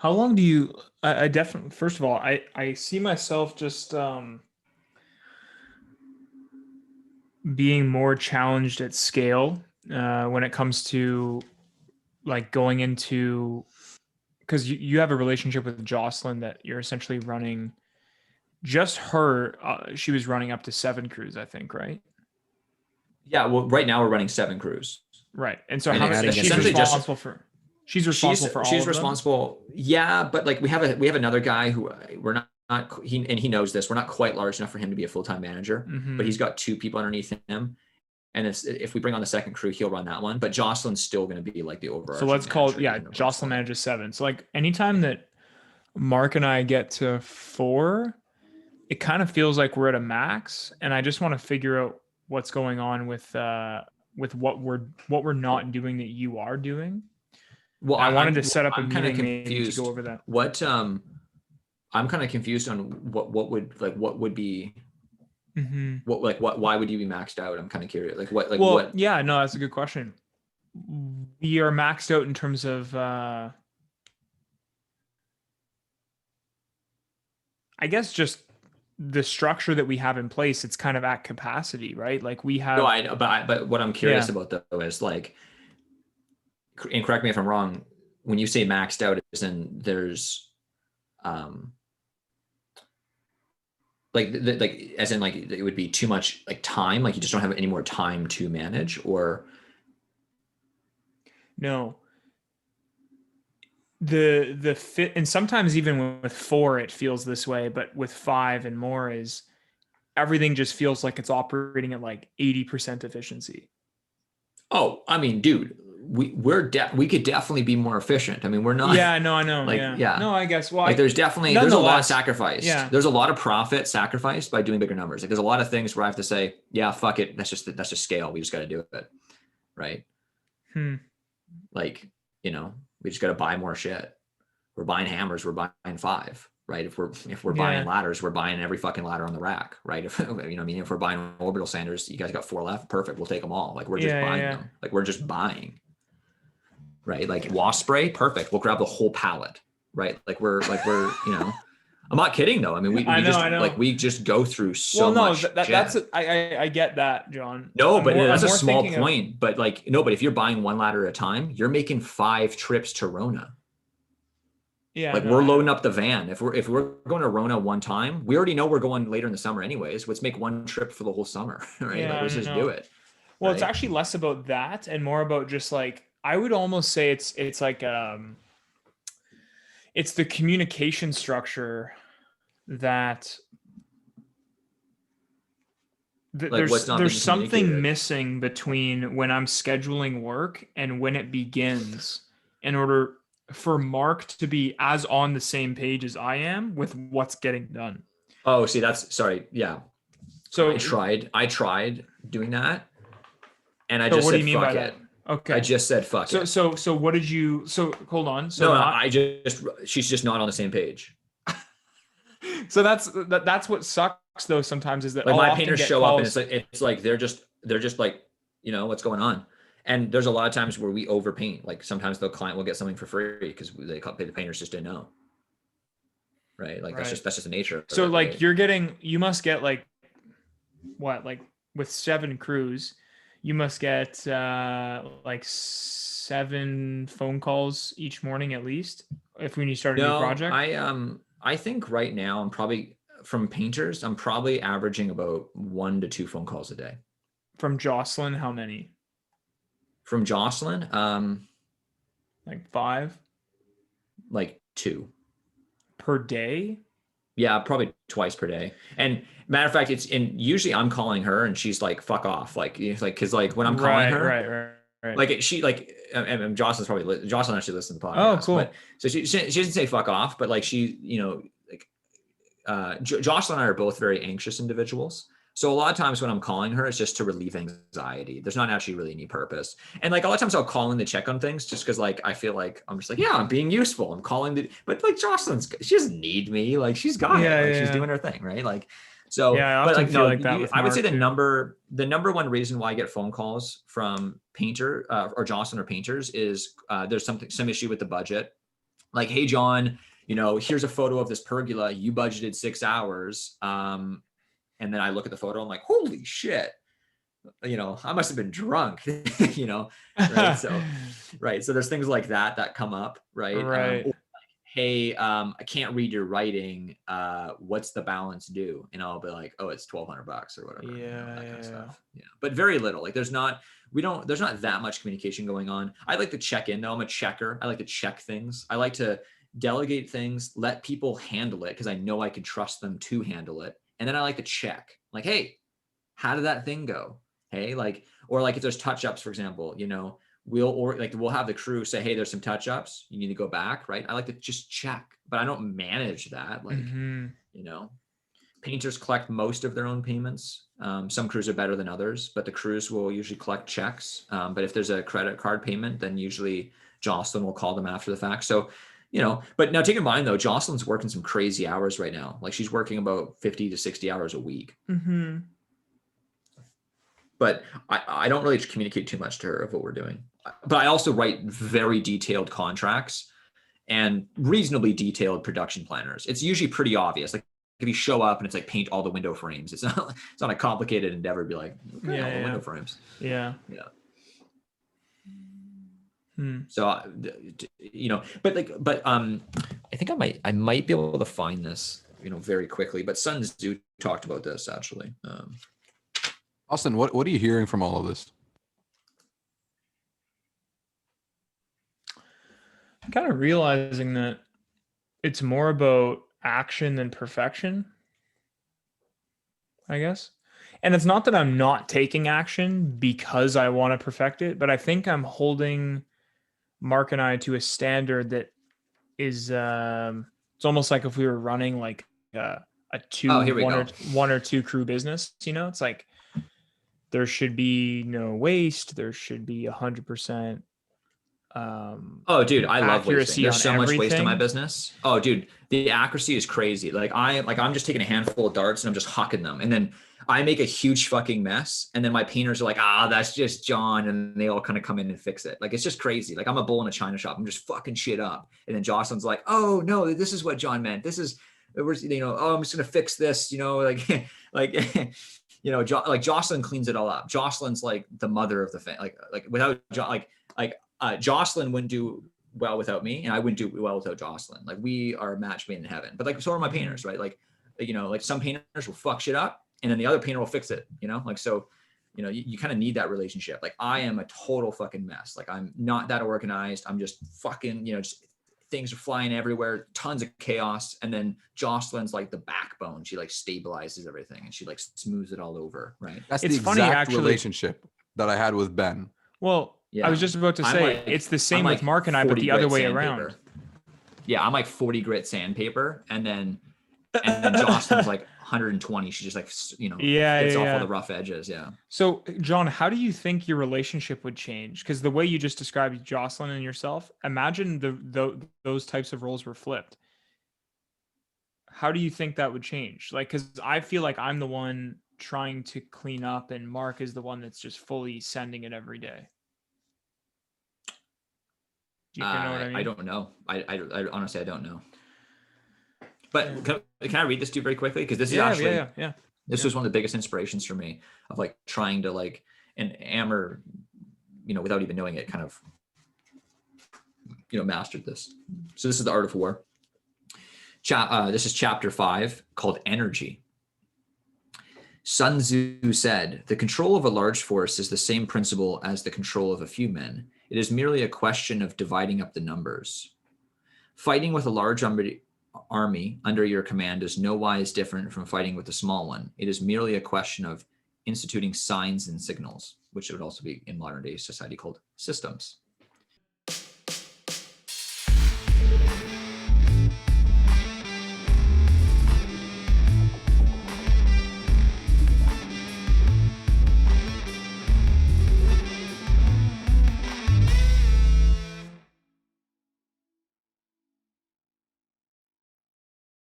How long do you, I definitely, first of all, I see myself just being more challenged at scale when it comes to like going into, because you have a relationship with Jocelyn that you're essentially running just her. She was running up to 7 crews, I think, right? Yeah, well, right now we're running 7 crews, Right. And so and how it's many, Adding in she's essentially just responsible for, she's responsible for all she's of them? responsible. Yeah, but like we have another guy who we're not he knows this. We're not quite large enough for him to be a full-time manager, but Mm-hmm. he's got 2 people underneath him. And if we bring on the second crew, he'll run that one. But Jocelyn's still going to be like the So overarching let's call, manager, yeah, even over this Jocelyn one. manages 7. So like anytime that Mark and I get to 4, it kind of feels like we're at a max, and I just want to figure out what's going on with what we're not doing that you are doing. Well, And I wanted to I'm set up a I'm kind of meeting maybe to go confused. over that. What I'm kind of confused on what would be Hmm. what why would you be maxed out? I'm kind of curious. Like Well, what yeah, no, that's a good question. We are maxed out in terms of I guess just the structure that we have in place. It's kind of at capacity, right? Like we no, have, but what I'm curious yeah. about though is like, and correct me if I'm wrong, when you say maxed out, is in there's um like as in like it would be too much like time, like you just don't have any more time to manage, or No, the fit, and sometimes even with 4 it feels this way, but with 5 and more is everything just feels like it's operating at like 80% efficiency. oh, I mean, dude, we could definitely be more efficient. I mean, we're not Yeah, no, I know. like, Yeah, yeah, no, I guess. Well, like there's a lot nonetheless, sacrificed. yeah. There's a lot of profit sacrificed by doing bigger numbers. Like there's a lot of things where I have to say, yeah, fuck it, that's just scale. We just got to do it, right? Hmm. Like, we just got to buy more shit. We're buying hammers, we're buying 5, right? If we're buying Yeah, ladders, we're buying every fucking ladder on the rack, right? If I mean, if we're buying orbital sanders, you guys got 4 left, perfect. We'll take them all. Like we're just yeah, yeah, buying yeah. them. Like we're just buying, right? Like wasp spray, perfect. We'll grab the whole pallet, right? I'm not kidding though. I mean, I know, I know. we just go through Well, so no, much that's shit. I get that, John. No, but I'm that's a more small thinking of, point. But like, no, but if you're buying one ladder at a time, you're making 5 trips to Rona. yeah, Like no, we're I loading know. up the van. If we're going to Rona one time, we already know we're going later in the summer anyways. Let's make one trip for the whole summer, right? Yeah, Like I let's just do know. it, Well, it's right? actually less about that and more about just like I would almost say it's like it's the communication structure that Like what's not there's being something communicated. missing between when I'm scheduling work and when it begins in order for Mark to be as on the same page as I am with what's getting done. Oh, see, that's sorry. Yeah, I So tried. I tried doing that, and I so just what do said you mean by fuck that? it. I Okay. just said fuck So it. so what did you, so hold on. So No, not, I just she's just not on the same page. so that's what sucks though sometimes is that Like I'll my often painters get show up, and calls. it's like they're just like, what's going on. And there's a lot of times where we overpaint. Like sometimes the client will get something for free because the painters just didn't know, right? Like Right. that's just the nature of So it, like right? you must get like what, like with 7 crews, you must get like 7 phone calls each morning at least if when you start a new No, project. I think right now from painters, I'm probably averaging about 1 to 2 phone calls a day. From Jocelyn, how many? From Jocelyn, Like 5 like 2. per day? Yeah, probably twice per day. And matter of fact, usually I'm calling her and she's like, fuck off. Like, cause like when I'm calling Right, her, right, right, right. like she like, and Jocelyn actually listens to the Oh, podcast, but cool. so she doesn't say fuck off, but like like Jocelyn and I are both very anxious individuals. So a lot of times when I'm calling her, it's just to relieve anxiety. There's not actually really any purpose. And like a lot of times I'll call in to check on things just because like I feel like I'm just like, yeah, I'm being useful. I'm calling but like she doesn't need me. Like she's got it. Yeah, Like she's yeah. doing her thing, right? Like so, Yeah, I but often like feel no, like that with I would say Mark too. the number one reason why I get phone calls from painter or Jocelyn or painters is there's some issue with the budget. Like, hey, John, here's a photo of this pergola. You budgeted 6 hours. And then I look at the photo. I'm like, holy shit. I must have been drunk, right? So there's things like that come up, right? Right. Or like, hey, I can't read your writing. What's the balance due? And I'll be like, oh, it's $1,200 or whatever, that kind of stuff. Yeah. But very little. Like there's not that much communication going on. I like to check in though. I'm a checker. I like to check things. I like to delegate things, let people handle it because I know I can trust them to handle it. And then I like to check, like, hey, how did that thing go? Hey, or if there's touch-ups, for example, we'll have the crew say, hey, there's some touch-ups. You need to go back, right? I like to just check, but I don't manage that. Painters collect most of their own payments. Some crews are better than others, but the crews will usually collect checks. But if there's a credit card payment, then usually Jocelyn will call them after the fact. So, but now take in mind though, Jocelyn's working some crazy hours right now. Like she's working about 50 to 60 hours a week. Mm-hmm. But I don't really communicate too much to her of what we're doing. But I also write very detailed contracts and reasonably detailed production planners. It's usually pretty obvious. Like if you show up and it's like paint all the window frames, it's not a complicated endeavor to be like, okay, all the window frames. Yeah. So, but I think I might be able to find this, very quickly. But Sun Tzu talked about this actually. Austin, what are you hearing from all of this? I'm kind of realizing that it's more about action than perfection, I guess. And it's not that I'm not taking action because I want to perfect it, but I think I'm holding Mark and I to a standard that is, it's almost like if we were running like a one or two crew business, it's like, there should be no waste. There should be 100%. Oh, dude, I love wasting. There's so much waste in my business. Oh, dude, the accuracy is crazy. I'm just taking a handful of darts and I'm just hucking them, and then I make a huge fucking mess, and then my painters are like, that's just John, and they all kind of come in and fix it. Like it's just crazy. Like I'm a bull in a china shop. I'm just fucking shit up, and then Jocelyn's like, oh no, this is what John meant. This is, I'm just gonna fix this. Like Jocelyn cleans it all up. Jocelyn's like the mother of the family. Without Jocelyn wouldn't do well without me, and I wouldn't do well without Jocelyn. Like we are a match made in heaven. But so are my painters, right? Like some painters will fuck shit up, and then the other painter will fix it. You kind of need that relationship. Like I am a total fucking mess. Like I'm not that organized. I'm just fucking, just things are flying everywhere, tons of chaos. And then Jocelyn's like the backbone. She like stabilizes everything and she like smooths it all over. Right. That's the exact relationship that I had with Ben. Well, yeah. I was just about to say it's the same with Mark and I, but the other way around. Yeah. I'm like 40 grit sandpaper. And then Jocelyn's like 120. She just like, gets off all the rough edges. Yeah. So John, how do you think your relationship would change? Because the way you just described Jocelyn and yourself, imagine those types of roles were flipped. How do you think that would change? Like, because I feel like I'm the one trying to clean up and Mark is the one that's just fully sending it every day. Do you know what I mean? I don't know. I honestly, I don't know. But can I read this to you very quickly? Because this is actually, this was one of the biggest inspirations for me of like trying to like, and Amber, without even knowing it, kind of, mastered this. So this is The Art of War. This is chapter 5 called Energy. Sun Tzu said, the control of a large force is the same principle as the control of a few men. It is merely a question of dividing up the numbers. Fighting with a large army under your command is no wise different from fighting with a small one. It is merely a question of instituting signs and signals, which would also be in modern day society called systems.